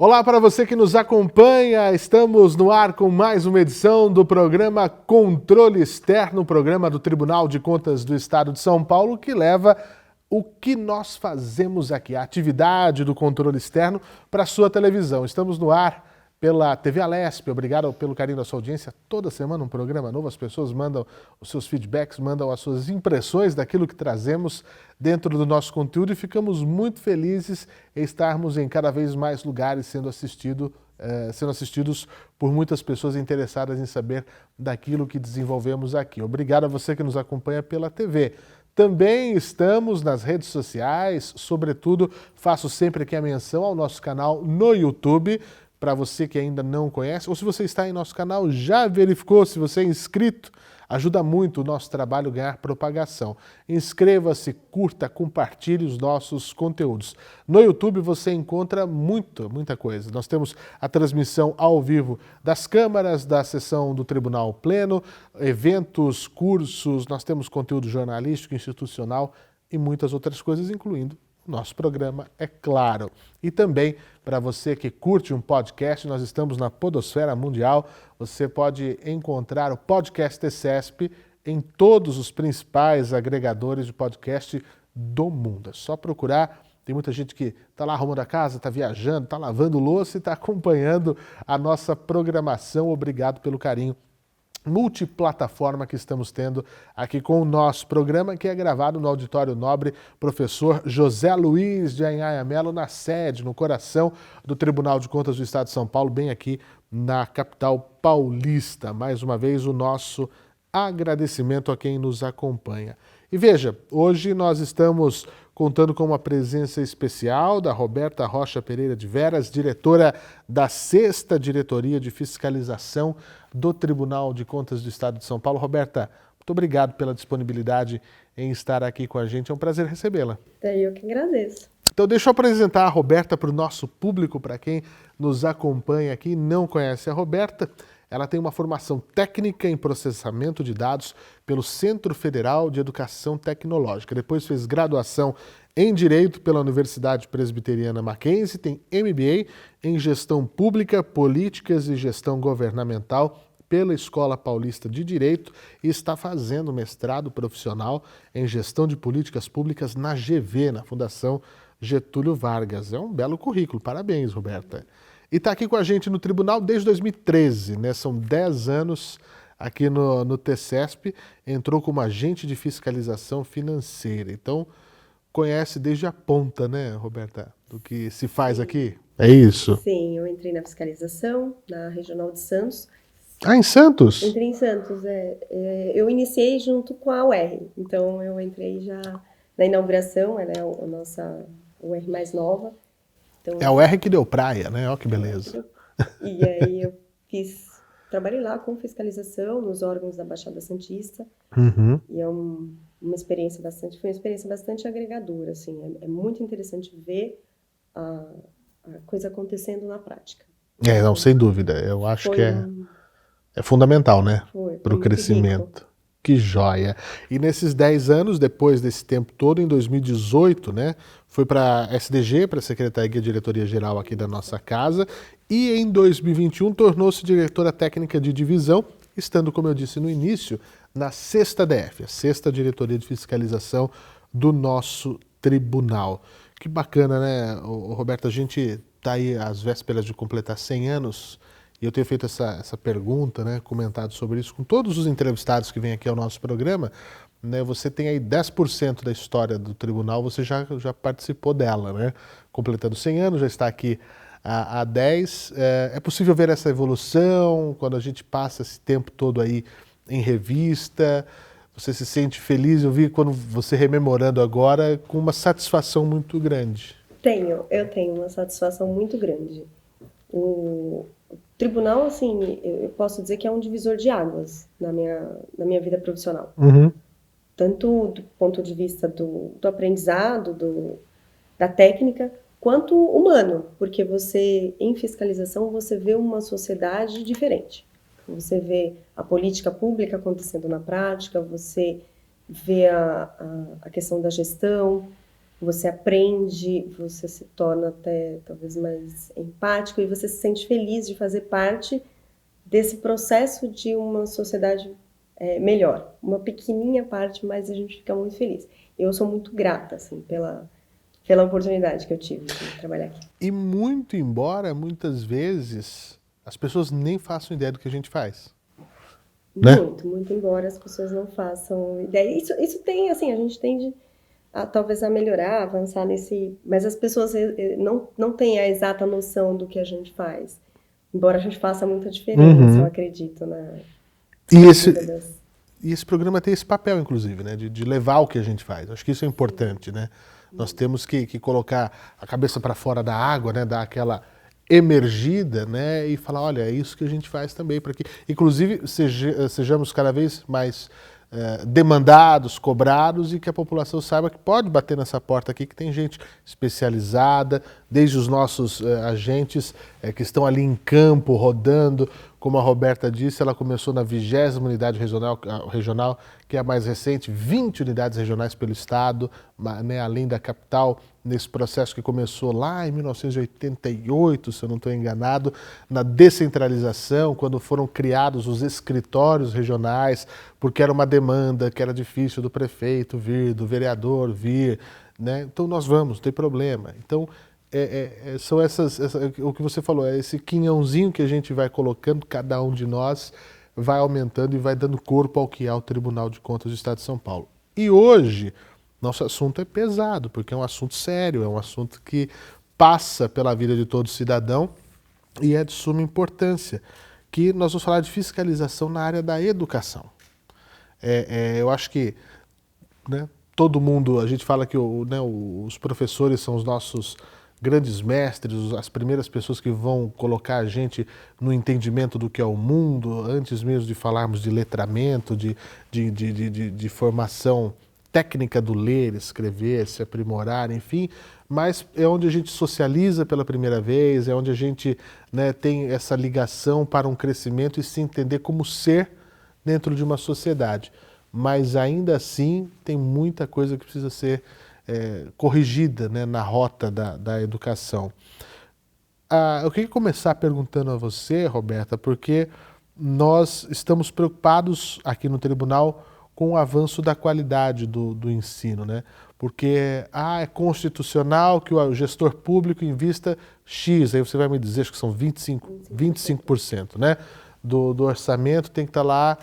Olá para você que nos acompanha, estamos no ar com mais uma edição do programa Controle Externo, programa do Tribunal de Contas do Estado de São Paulo, que leva o que nós fazemos aqui, a atividade do controle externo para a sua televisão. Estamos no ar pela TV Alesp, obrigado pelo carinho da sua audiência. Toda semana um programa novo, as pessoas mandam os seus feedbacks, mandam as suas impressões daquilo que trazemos dentro do nosso conteúdo e ficamos muito felizes em estarmos em cada vez mais lugares sendo assistidos por muitas pessoas interessadas em saber daquilo que desenvolvemos aqui. Obrigado a você que nos acompanha pela TV. Também estamos nas redes sociais, sobretudo faço sempre aqui a menção ao nosso canal no YouTube. Para você que ainda não conhece, ou se você está em nosso canal, já verificou, se você é inscrito, ajuda muito o nosso trabalho a ganhar propagação. Inscreva-se, curta, compartilhe os nossos conteúdos. No YouTube você encontra muita coisa. Nós temos a transmissão ao vivo das câmaras, da sessão do Tribunal Pleno, eventos, cursos, nós temos conteúdo jornalístico, institucional e muitas outras coisas, incluindo nosso programa, é claro. E também, para você que curte um podcast, nós estamos na podosfera mundial. Você pode encontrar o podcast TCESP em todos os principais agregadores de podcast do mundo. É só procurar. Tem muita gente que está lá arrumando a casa, está viajando, está lavando louça e está acompanhando a nossa programação. Obrigado pelo carinho multiplataforma que estamos tendo aqui com o nosso programa, que é gravado no Auditório Nobre Professor José Luiz de Anhaya Mello, na sede, no coração do Tribunal de Contas do Estado de São Paulo, bem aqui na capital paulista. Mais uma vez, o nosso agradecimento a quem nos acompanha. E veja, hoje nós estamos contando com uma presença especial da Roberta Rocha Pereira de Veras, diretora da 6ª Diretoria de Fiscalização do Tribunal de Contas do Estado de São Paulo. Roberta, muito obrigado pela disponibilidade em estar aqui com a gente. É um prazer recebê-la. Eu que agradeço. Então deixa eu apresentar a Roberta para o nosso público, para quem nos acompanha aqui e não conhece a Roberta. Ela tem uma formação técnica em processamento de dados pelo Centro Federal de Educação Tecnológica. Depois fez graduação em Direito pela Universidade Presbiteriana Mackenzie, tem MBA em Gestão Pública, Políticas e Gestão Governamental pela Escola Paulista de Direito e está fazendo mestrado profissional em Gestão de Políticas Públicas na GV, na Fundação Getúlio Vargas. É um belo currículo, parabéns, Roberta. E está aqui com a gente no tribunal desde 2013, né? São 10 anos aqui no TCESP, entrou como agente de fiscalização financeira. Então, conhece desde a ponta, né, Roberta, do que se faz aqui? É isso? Sim, eu entrei na fiscalização, na Regional de Santos. Ah, em Santos? Entrei em Santos, eu iniciei junto com a UR, então eu entrei já na inauguração, ela é a nossa UR mais nova. Então, é a UR que deu praia, né? Olha que beleza. E aí eu trabalhei lá com fiscalização nos órgãos da Baixada Santista. Uhum. E foi uma experiência bastante agregadora, assim. É muito interessante ver a coisa acontecendo na prática. Não, sem dúvida. Eu acho que é fundamental, né? Para o crescimento. Que joia! E nesses 10 anos, depois desse tempo todo, em 2018, né, foi para a SDG, para a Secretaria de Diretoria Geral aqui da nossa casa, e em 2021 tornou-se diretora técnica de divisão, estando, como eu disse no início, na 6ª DF, a 6ª Diretoria de Fiscalização do nosso tribunal. Que bacana, né, Roberto? A gente está aí às vésperas de completar 100 anos, e eu tenho feito essa pergunta, né, comentado sobre isso com todos os entrevistados que vêm aqui ao nosso programa, né, você tem aí 10% da história do tribunal, você já participou dela, né, completando 100 anos, já está aqui há 10. É possível ver essa evolução quando a gente passa esse tempo todo aí em revista? Você se sente feliz? Eu vi quando você rememorando agora com uma satisfação muito grande. Eu tenho uma satisfação muito grande. O tribunal, assim, eu posso dizer que é um divisor de águas na minha vida profissional. Uhum. Tanto do ponto de vista do aprendizado, da técnica, quanto humano, porque em fiscalização, você vê uma sociedade diferente. Você vê a política pública acontecendo na prática, você vê a questão da gestão, você aprende, você se torna até talvez mais empático e você se sente feliz de fazer parte desse processo de uma sociedade melhor. Uma pequenininha parte, mas a gente fica muito feliz. Eu sou muito grata, assim, pela oportunidade que eu tive de trabalhar aqui. E muito embora, muitas vezes, as pessoas nem façam ideia do que a gente faz. Né? Muito embora as pessoas não façam ideia. Isso tem, assim, a gente tende talvez a melhorar, avançar nesse... Mas as pessoas não têm a exata noção do que a gente faz. Embora a gente faça muita diferença, eu acredito na... E esse programa tem esse papel, inclusive, né, de levar o que a gente faz. Acho que isso é importante, né? Nós temos que colocar a cabeça para fora da água, né, dar aquela emergida, né, e falar, olha, é isso que a gente faz também para que, inclusive, sejamos cada vez mais demandados, cobrados, e que a população saiba que pode bater nessa porta aqui, que tem gente especializada, desde os nossos agentes que estão ali em campo, rodando. Como a Roberta disse, ela começou na 20ª unidade regional, que é a mais recente, 20 unidades regionais pelo estado, né, além da capital, nesse processo que começou lá em 1988, se eu não estou enganado, na descentralização, quando foram criados os escritórios regionais, porque era uma demanda que era difícil do prefeito vir, do vereador vir, né? Então nós vamos, não tem problema. Então, são o que você falou, é esse quinhãozinho que a gente vai colocando, cada um de nós vai aumentando e vai dando corpo ao que é o Tribunal de Contas do Estado de São Paulo. E hoje, nosso assunto é pesado, porque é um assunto sério, é um assunto que passa pela vida de todo cidadão e é de suma importância, que nós vamos falar de fiscalização na área da educação. Eu acho que, né, todo mundo, a gente fala que os professores são os nossos grandes mestres, as primeiras pessoas que vão colocar a gente no entendimento do que é o mundo, antes mesmo de falarmos de letramento, de formação técnica do ler, escrever, se aprimorar, enfim, mas é onde a gente socializa pela primeira vez, é onde a gente, né, tem essa ligação para um crescimento e se entender como ser dentro de uma sociedade. Mas ainda assim tem muita coisa que precisa ser corrigida, né, na rota da educação. Eu queria começar perguntando a você, Roberta, porque nós estamos preocupados aqui no tribunal com o avanço da qualidade do ensino, né? Porque é constitucional que o gestor público invista X, aí você vai me dizer, acho que são 25%, né? Do orçamento tem que estar lá,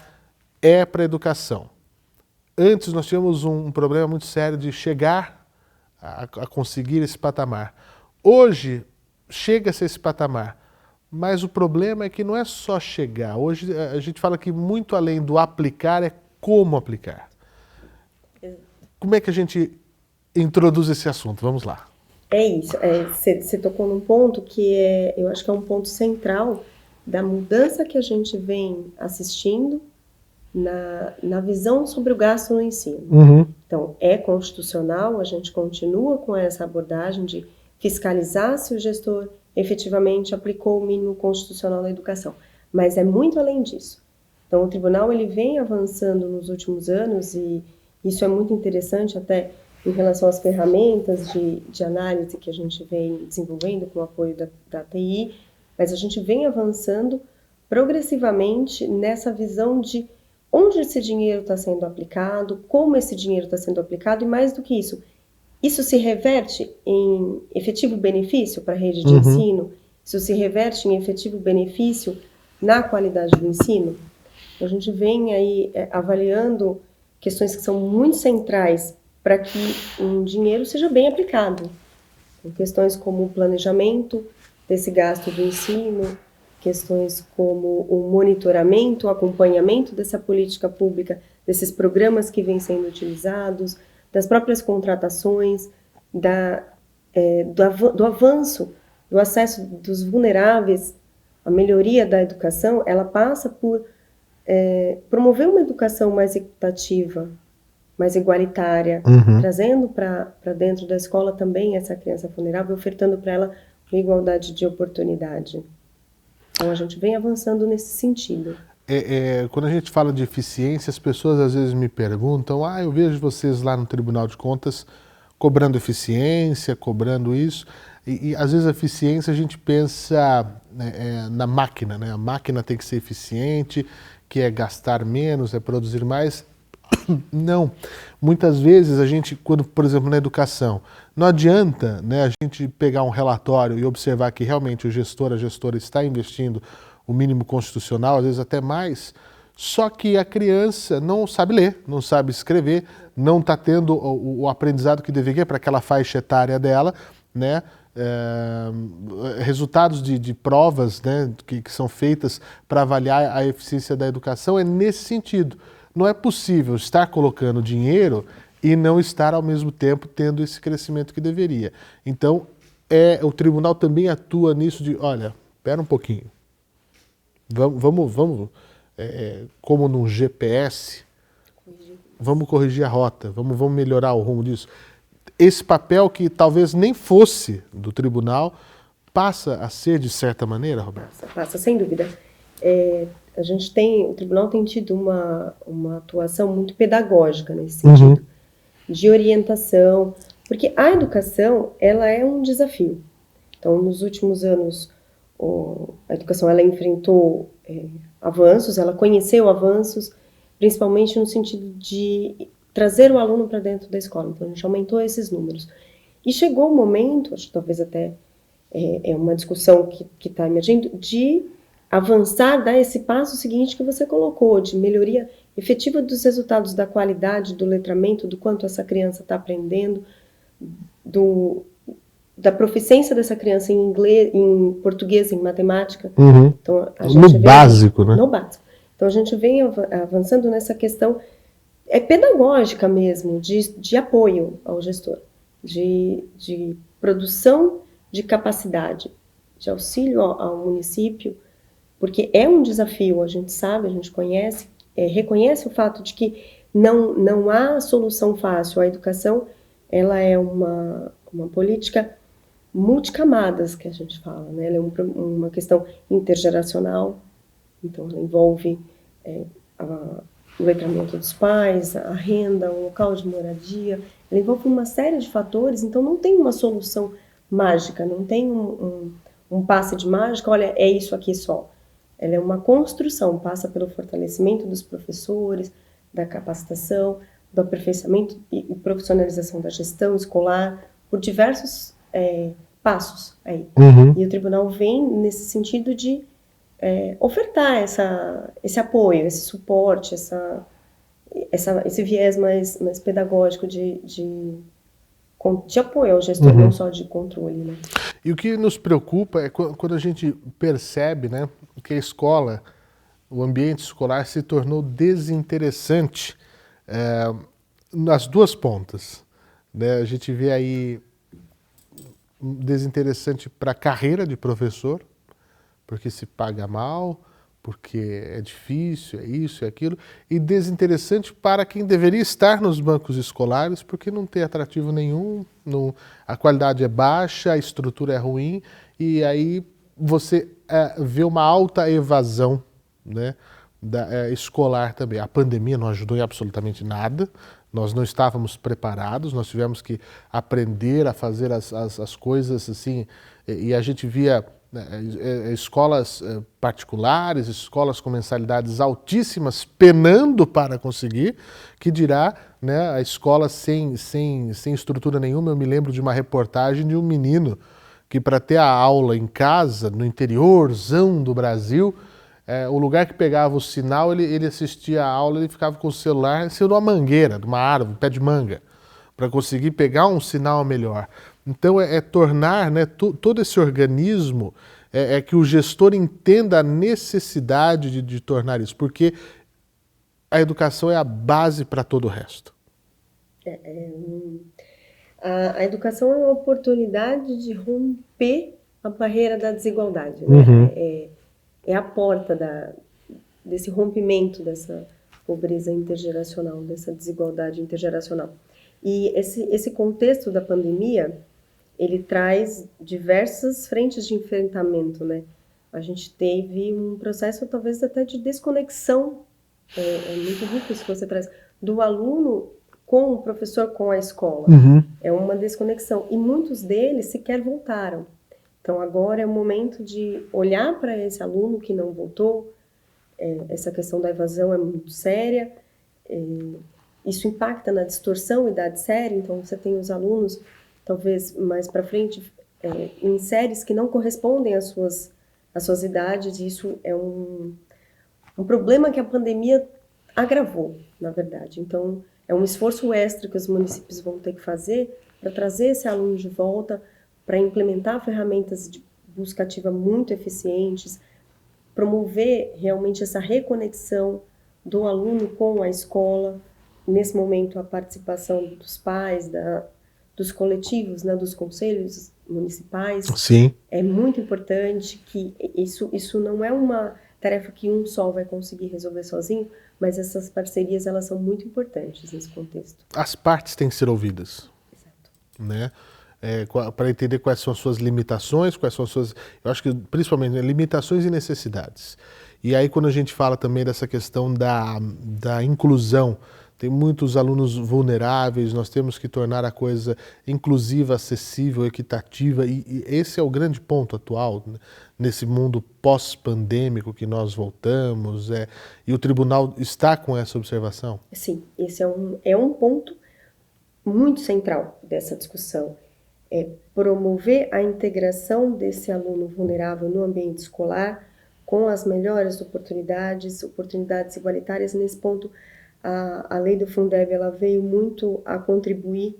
para a educação. Antes nós tínhamos um problema muito sério de chegar a conseguir esse patamar. Hoje chega-se a esse patamar, mas o problema é que não é só chegar. Hoje a gente fala que muito além do aplicar é como aplicar. Como é que a gente introduz esse assunto? Vamos lá. É isso. Você tocou num ponto que eu acho que é um ponto central da mudança que a gente vem assistindo na visão sobre o gasto no ensino. Então, é constitucional, a gente continua com essa abordagem de fiscalizar se o gestor efetivamente aplicou o mínimo constitucional na educação. Mas é muito além disso. Então, o tribunal ele vem avançando nos últimos anos e isso é muito interessante até em relação às ferramentas de análise que a gente vem desenvolvendo com o apoio da TI, mas a gente vem avançando progressivamente nessa visão de onde esse dinheiro está sendo aplicado, como esse dinheiro está sendo aplicado e mais do que isso se reverte em efetivo benefício para a rede de ensino? Isso se reverte em efetivo benefício na qualidade do ensino? A gente vem aí avaliando questões que são muito centrais para que um dinheiro seja bem aplicado. Questões como o planejamento desse gasto do ensino, questões como o monitoramento, o acompanhamento dessa política pública, desses programas que vêm sendo utilizados, das próprias contratações, do avanço, do acesso dos vulneráveis, a melhoria da educação, ela passa por promover uma educação mais equitativa, mais igualitária, trazendo para dentro da escola também essa criança vulnerável, ofertando para ela uma igualdade de oportunidade. Então, a gente vem avançando nesse sentido. Quando a gente fala de eficiência, as pessoas às vezes me perguntam, eu vejo vocês lá no Tribunal de Contas cobrando eficiência, cobrando isso. E às vezes a eficiência a gente pensa na máquina, né? A máquina tem que ser eficiente, que é gastar menos, é produzir mais. Não. Muitas vezes a gente, quando, por exemplo, na educação, não adianta, né, a gente pegar um relatório e observar que realmente o gestor, a gestora está investindo o mínimo constitucional, às vezes até mais, só que a criança não sabe ler, não sabe escrever, não está tendo o aprendizado que deveria para aquela faixa etária dela, né? Resultados de provas, né, que são feitas para avaliar a eficiência da educação é nesse sentido. Não é possível estar colocando dinheiro e não estar ao mesmo tempo tendo esse crescimento que deveria. Então, o tribunal também atua nisso de, olha, espera um pouquinho, vamos como num GPS, vamos corrigir a rota, vamos melhorar o rumo disso. Esse papel que talvez nem fosse do tribunal passa a ser de certa maneira, Roberto? Passa, sem dúvida. O tribunal tem tido uma atuação muito pedagógica nesse sentido, de orientação, porque a educação, ela é um desafio. Então, nos últimos anos, a educação, ela enfrentou avanços, ela conheceu avanços, principalmente no sentido de trazer o aluno para dentro da escola. Então, a gente aumentou esses números. E chegou o momento, acho que talvez até é uma discussão que está emergindo, de avançar, dar esse passo seguinte que você colocou, de melhoria efetiva dos resultados, da qualidade, do letramento, do quanto essa criança está aprendendo, da proficiência dessa criança em inglês, em português, em matemática. Então, no básico, né? No básico. Então, a gente vem avançando nessa questão pedagógica mesmo, de apoio ao gestor, de produção de capacidade, de auxílio ao município, porque é um desafio, a gente sabe, a gente conhece, reconhece o fato de que não há solução fácil. A educação, ela é uma política multicamadas, que a gente fala, né? Ela é uma questão intergeracional, então ela envolve o letramento dos pais, a renda, o local de moradia, ela envolve uma série de fatores, então não tem uma solução mágica, não tem um passe de mágica, olha, é isso aqui só. Ela é uma construção, passa pelo fortalecimento dos professores, da capacitação, do aperfeiçoamento e profissionalização da gestão escolar, por diversos passos aí. E o tribunal vem nesse sentido de ofertar esse apoio, esse suporte, esse viés mais pedagógico de apoio ao gestor, não só de controle, né? E o que nos preocupa é quando a gente percebe, né, que a escola, o ambiente escolar se tornou desinteressante nas duas pontas, né? A gente vê aí desinteressante para a carreira de professor, porque se paga mal, porque é difícil, é isso, é aquilo, e desinteressante para quem deveria estar nos bancos escolares, porque não tem atrativo nenhum, a qualidade é baixa, a estrutura é ruim, e aí você vê uma alta evasão, né, escolar também. A pandemia não ajudou em absolutamente nada, nós não estávamos preparados, nós tivemos que aprender a fazer as coisas assim, e a gente via escolas particulares, escolas com mensalidades altíssimas, penando para conseguir, que dirá, né, a escola sem estrutura nenhuma. Eu me lembro de uma reportagem de um menino que, para ter a aula em casa, no interiorzão do Brasil, o lugar que pegava o sinal, ele assistia a aula, ele ficava com o celular em cima de uma mangueira, de uma árvore, um pé de manga, para conseguir pegar um sinal melhor. Então, tornar, né, todo esse organismo, que o gestor entenda a necessidade de tornar isso, porque a educação é a base para todo o resto. A educação é uma oportunidade de romper a barreira da desigualdade, né? É a porta desse rompimento dessa pobreza intergeracional, dessa desigualdade intergeracional. E esse contexto da pandemia, ele traz diversas frentes de enfrentamento, né? A gente teve um processo talvez até de desconexão, é muito rico isso que você traz, do aluno com o professor, com a escola. É uma desconexão. E muitos deles sequer voltaram. Então, agora é o momento de olhar para esse aluno que não voltou. Essa questão da evasão é muito séria. Isso impacta na distorção e idade séria. Então, você tem os alunos, talvez mais para frente, em séries que não correspondem às suas idades. Isso é um problema que a pandemia agravou, na verdade. Então, é um esforço extra que os municípios vão ter que fazer para trazer esse aluno de volta, para implementar ferramentas de busca ativa muito eficientes, promover realmente essa reconexão do aluno com a escola, nesse momento a participação dos pais, dos coletivos, né, dos conselhos municipais. Sim. É muito importante que isso não é uma tarefa que um só vai conseguir resolver sozinho, mas essas parcerias elas são muito importantes nesse contexto. As partes têm que ser ouvidas. Exato. Né? Para entender quais são as suas limitações, quais são as suas, eu acho que principalmente, né, limitações e necessidades. E aí quando a gente fala também dessa questão da inclusão, tem muitos alunos vulneráveis, nós temos que tornar a coisa inclusiva, acessível, equitativa, e esse é o grande ponto atual, né, nesse mundo pós-pandêmico que nós voltamos, e o tribunal está com essa observação? Sim, esse é um ponto muito central dessa discussão. É promover a integração desse aluno vulnerável no ambiente escolar com as melhores oportunidades igualitárias. Nesse ponto, a lei do Fundeb ela veio muito a contribuir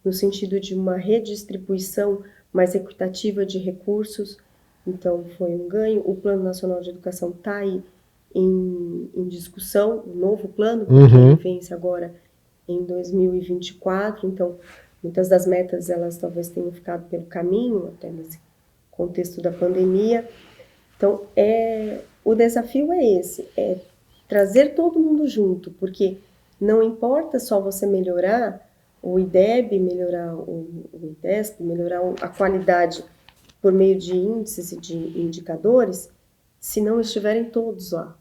no sentido de uma redistribuição mais equitativa de recursos. Então, foi um ganho. O Plano Nacional de Educação está aí em discussão, o novo plano, porque ele vence agora em 2024. Então, muitas das metas, elas talvez tenham ficado pelo caminho, até nesse contexto da pandemia. Então, o desafio é esse, trazer todo mundo junto, porque não importa só você melhorar o IDEB, melhorar o IDESP, melhorar a qualidade por meio de índices e de indicadores, se não estiverem todos lá,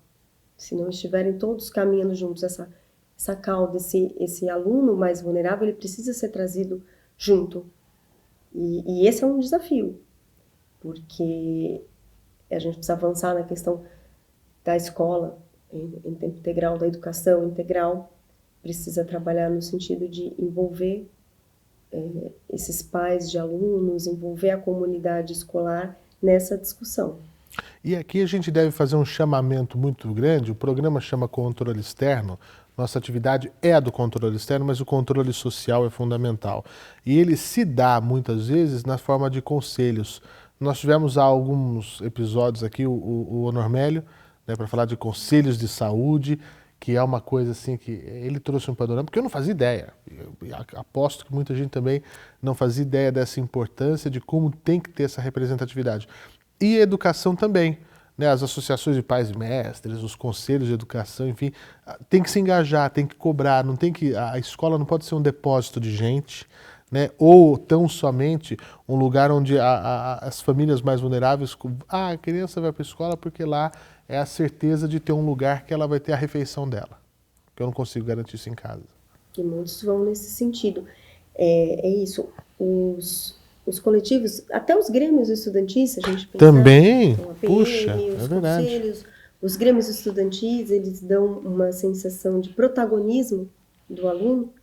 se não estiverem todos caminhando juntos, essa cauda, esse aluno mais vulnerável, ele precisa ser trazido junto. E esse é um desafio, porque a gente precisa avançar na questão da escola em tempo integral, da educação integral, precisa trabalhar no sentido de envolver esses pais de alunos, envolver a comunidade escolar nessa discussão. E aqui a gente deve fazer um chamamento muito grande, o programa chama Controle Externo, nossa atividade é a do controle externo, mas o controle social é fundamental. E ele se dá, muitas vezes, na forma de conselhos. Nós tivemos há alguns episódios aqui, o Onormélio, né, para falar de conselhos de saúde, que é uma coisa assim que ele trouxe um panorama, porque eu não fazia ideia. Eu aposto que muita gente também não fazia ideia dessa importância de como tem que ter essa representatividade. E educação também, né? As associações de pais e mestres, os conselhos de educação, enfim, tem que se engajar, tem que cobrar, não tem que, a escola não pode ser um depósito de gente, né? Ou tão somente um lugar onde as famílias mais vulneráveis, a criança vai para a escola porque lá é a certeza de ter um lugar que ela vai ter a refeição dela, que eu não consigo garantir isso em casa. E muitos vão nesse sentido. É isso, os coletivos, até os grêmios estudantis, a gente pensa, também, então, a PM, puxa, os é verdade. conselhos, os grêmios estudantis, eles dão uma sensação de protagonismo do aluno,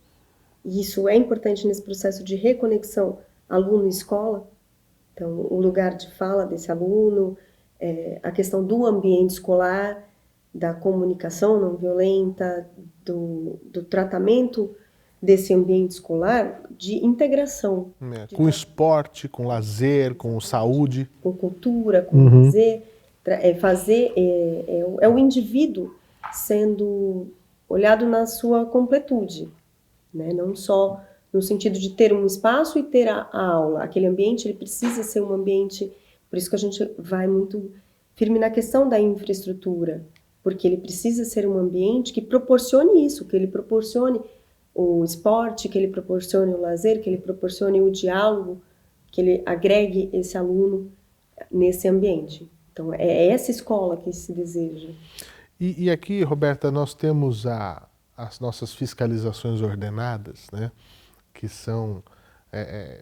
e isso é importante nesse processo de reconexão aluno-escola. Então, o lugar de fala desse aluno, a questão do ambiente escolar, da comunicação não violenta, do tratamento desse ambiente escolar de integração. Com esporte, com lazer, com saúde. Com cultura, com lazer. É o indivíduo sendo olhado na sua completude, né? Não só no sentido de ter um espaço e ter a aula. Aquele ambiente ele precisa ser um ambiente, por isso que a gente vai muito firme na questão da infraestrutura, porque ele precisa ser um ambiente que proporcione isso, que ele proporcione o esporte, que ele proporcione o lazer, que ele proporcione o diálogo, que ele agregue esse aluno nesse ambiente. Então, é essa escola que se deseja. E aqui, Roberta, nós temos as nossas fiscalizações ordenadas, né, que são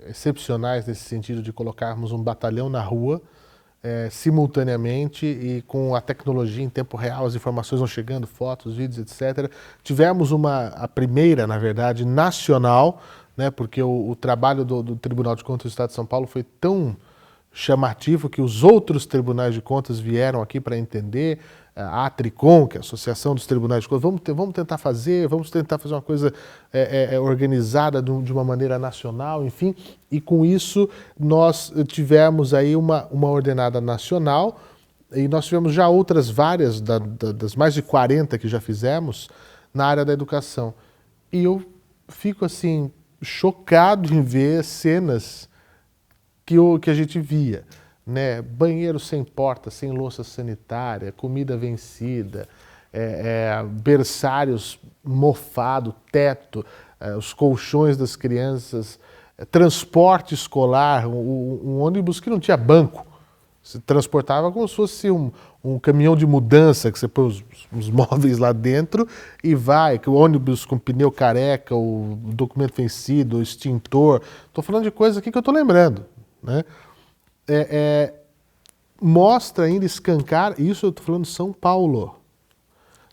excepcionais nesse sentido de colocarmos um batalhão na rua simultaneamente e com a tecnologia em tempo real, as informações vão chegando, fotos, vídeos, etc. Tivemos a primeira, na verdade, nacional, né, porque o trabalho do Tribunal de Contas do Estado de São Paulo foi tão chamativo que os outros tribunais de contas vieram aqui para entender, a Tricom, que é a Associação dos Tribunais de Contas, vamos tentar fazer uma coisa organizada de uma maneira nacional, enfim, e com isso nós tivemos aí uma ordenada nacional e nós tivemos já outras várias, das mais de 40 que já fizemos, na área da educação. E eu fico assim, chocado em ver cenas que a gente via, né? Banheiro sem porta, sem louça sanitária, comida vencida, berçários mofados, teto, os colchões das crianças, transporte escolar, um ônibus que não tinha banco. Se transportava como se fosse um caminhão de mudança, que você põe os móveis lá dentro e vai, que o ônibus com pneu careca, o documento vencido, o extintor. Estou falando de coisa aqui que eu estou lembrando, né? Mostra ainda, escancar, isso eu estou falando de São Paulo.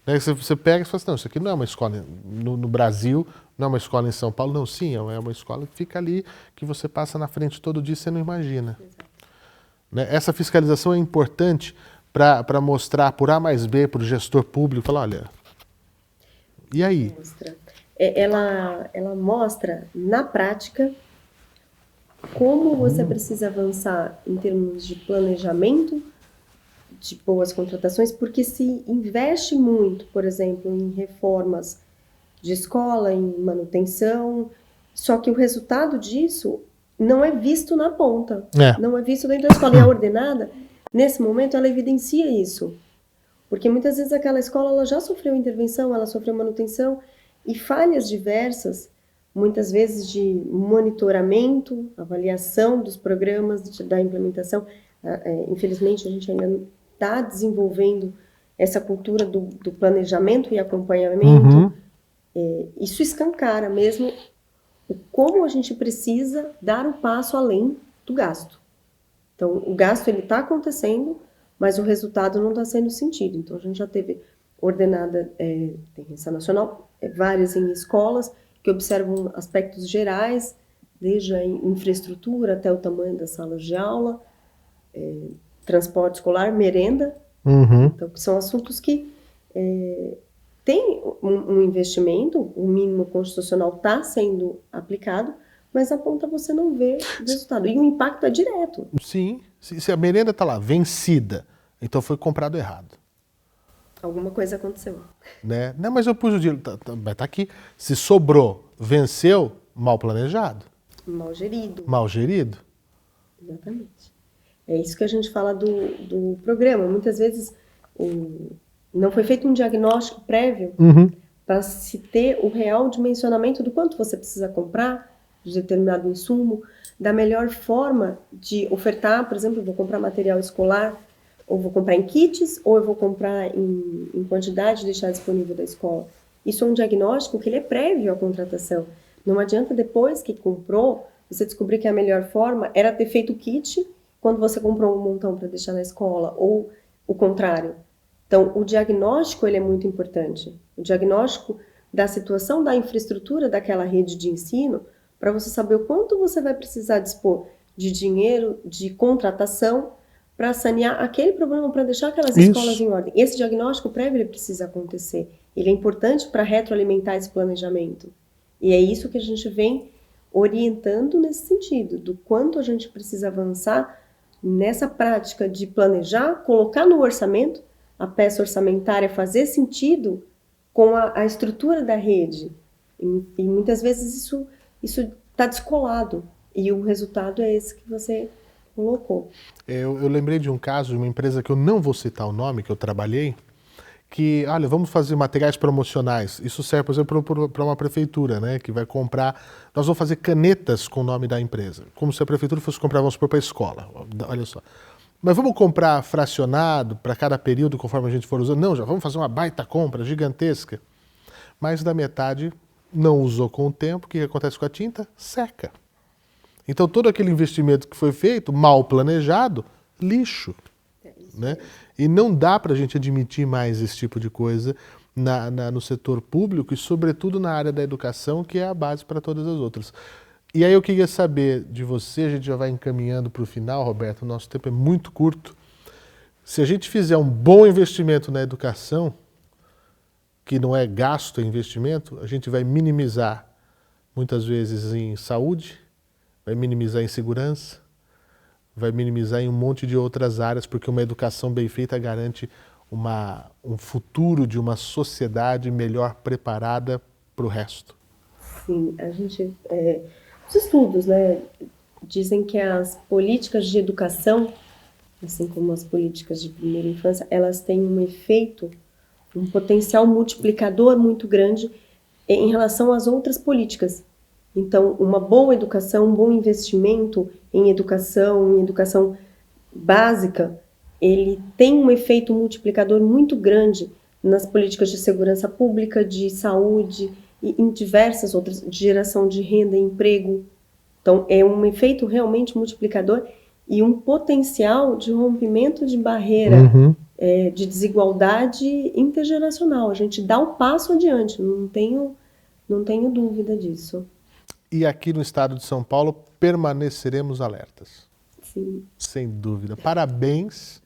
Né? Você pega e fala assim, não, isso aqui não é uma escola no Brasil, não é uma escola em São Paulo, não, sim, é uma escola que fica ali, que você passa na frente todo dia e você não imagina. Né? Essa fiscalização é importante para mostrar por A mais B, para o gestor público, falar, olha, e aí? Ela mostra, na prática, como você precisa avançar em termos de planejamento, de boas contratações, porque se investe muito, por exemplo, em reformas de escola, em manutenção, só que o resultado disso não é visto na ponta, não é visto dentro da escola. E a ordenada, nesse momento, ela evidencia isso. Porque muitas vezes aquela escola ela já sofreu intervenção, ela sofreu manutenção e falhas diversas, muitas vezes de monitoramento, avaliação dos programas, da implementação. Infelizmente, a gente ainda está desenvolvendo essa cultura do planejamento e acompanhamento. Isso escancara mesmo como a gente precisa dar um passo além do gasto. Então, o gasto ele está acontecendo, mas o resultado não está sendo sentido. Então, a gente já teve ordenada, tem revista nacional, várias em escolas, que observam aspectos gerais, desde a infraestrutura até o tamanho das salas de aula, transporte escolar, merenda. Então, que são assuntos que tem um investimento, o mínimo constitucional está sendo aplicado, mas na ponta você não vê o resultado. E o impacto é direto. Sim, se a merenda está lá, vencida, então foi comprado errado. Alguma coisa aconteceu. Né? Não, mas eu pus o dinheiro, vai estar aqui. Se sobrou, venceu, mal planejado. Mal gerido. Mal gerido. Exatamente. É isso que a gente fala do programa. Muitas vezes não foi feito um diagnóstico prévio para se ter o real dimensionamento do quanto você precisa comprar de determinado insumo, da melhor forma de ofertar. Por exemplo, eu vou comprar material escolar, ou vou comprar em kits, ou eu vou comprar em quantidade e deixar disponível da escola. Isso é um diagnóstico que ele é prévio à contratação. Não adianta depois que comprou, você descobrir que a melhor forma era ter feito o kit quando você comprou um montão para deixar na escola, ou o contrário. Então, o diagnóstico ele é muito importante. O diagnóstico da situação da infraestrutura daquela rede de ensino, para você saber o quanto você vai precisar dispor de dinheiro, de contratação, para sanear aquele problema, para deixar aquelas escolas em ordem. Esse diagnóstico prévio ele precisa acontecer. Ele é importante para retroalimentar esse planejamento. E é isso que a gente vem orientando nesse sentido, do quanto a gente precisa avançar nessa prática de planejar, colocar no orçamento, a peça orçamentária fazer sentido com a estrutura da rede. E muitas vezes isso está descolado. E o resultado é esse que você colocou. Eu lembrei de um caso de uma empresa que eu não vou citar o nome, que eu trabalhei, que, olha, vamos fazer materiais promocionais. Isso serve, por exemplo, para uma prefeitura, né, que vai comprar... Nós vamos fazer canetas com o nome da empresa. Como se a prefeitura fosse comprar, vamos supor, para a escola. Olha só. Mas vamos comprar fracionado para cada período, conforme a gente for usando? Não, já vamos fazer uma baita compra gigantesca. mais da metade não usou com o tempo. O que acontece com a tinta? Seca. Então todo aquele investimento que foi feito, mal planejado, lixo. Né? E não dá para a gente admitir mais esse tipo de coisa no setor público e, sobretudo, na área da educação, que é a base para todas as outras. E aí eu queria saber de você, a gente já vai encaminhando para o final, Roberto, o nosso tempo é muito curto. Se a gente fizer um bom investimento na educação, que não é gasto, é investimento, a gente vai minimizar, muitas vezes, em saúde, vai minimizar em segurança, vai minimizar em um monte de outras áreas, porque uma educação bem feita garante um futuro de uma sociedade melhor preparada para o resto. Sim, os estudos, né, dizem que as políticas de educação, assim como as políticas de primeira infância, elas têm um efeito, um potencial multiplicador muito grande em relação às outras políticas. Então, uma boa educação, um bom investimento em educação básica, ele tem um efeito multiplicador muito grande nas políticas de segurança pública, de saúde e em diversas outras, de geração de renda e emprego. Então, é um efeito realmente multiplicador e um potencial de rompimento de barreira, de desigualdade intergeracional. A gente dá um passo adiante, não tenho dúvida disso. E aqui no estado de São Paulo permaneceremos alertas. Sim. Sem dúvida. Parabéns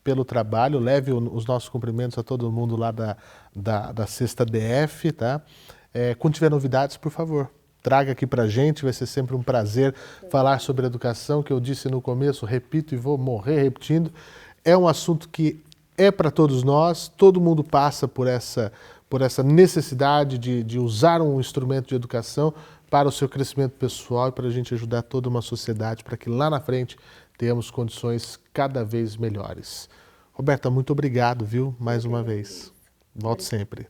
pelo trabalho, leve os nossos cumprimentos a todo mundo lá da Sexta DF, tá? Quando tiver novidades, por favor, traga aqui pra gente, vai ser sempre um prazer falar sobre educação, que eu disse no começo, repito e vou morrer repetindo, é um assunto que é para todos nós, todo mundo passa por essa necessidade de usar um instrumento de educação para o seu crescimento pessoal e para a gente ajudar toda uma sociedade para que lá na frente tenhamos condições cada vez melhores. Roberta, muito obrigado, viu? Mais uma vez. Volto sempre.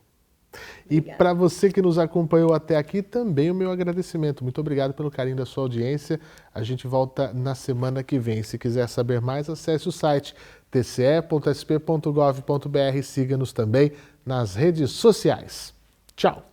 E para você que nos acompanhou até aqui, também o meu agradecimento. Muito obrigado pelo carinho da sua audiência. A gente volta na semana que vem. Se quiser saber mais, acesse o site tce.sp.gov.br e siga-nos também nas redes sociais. Tchau!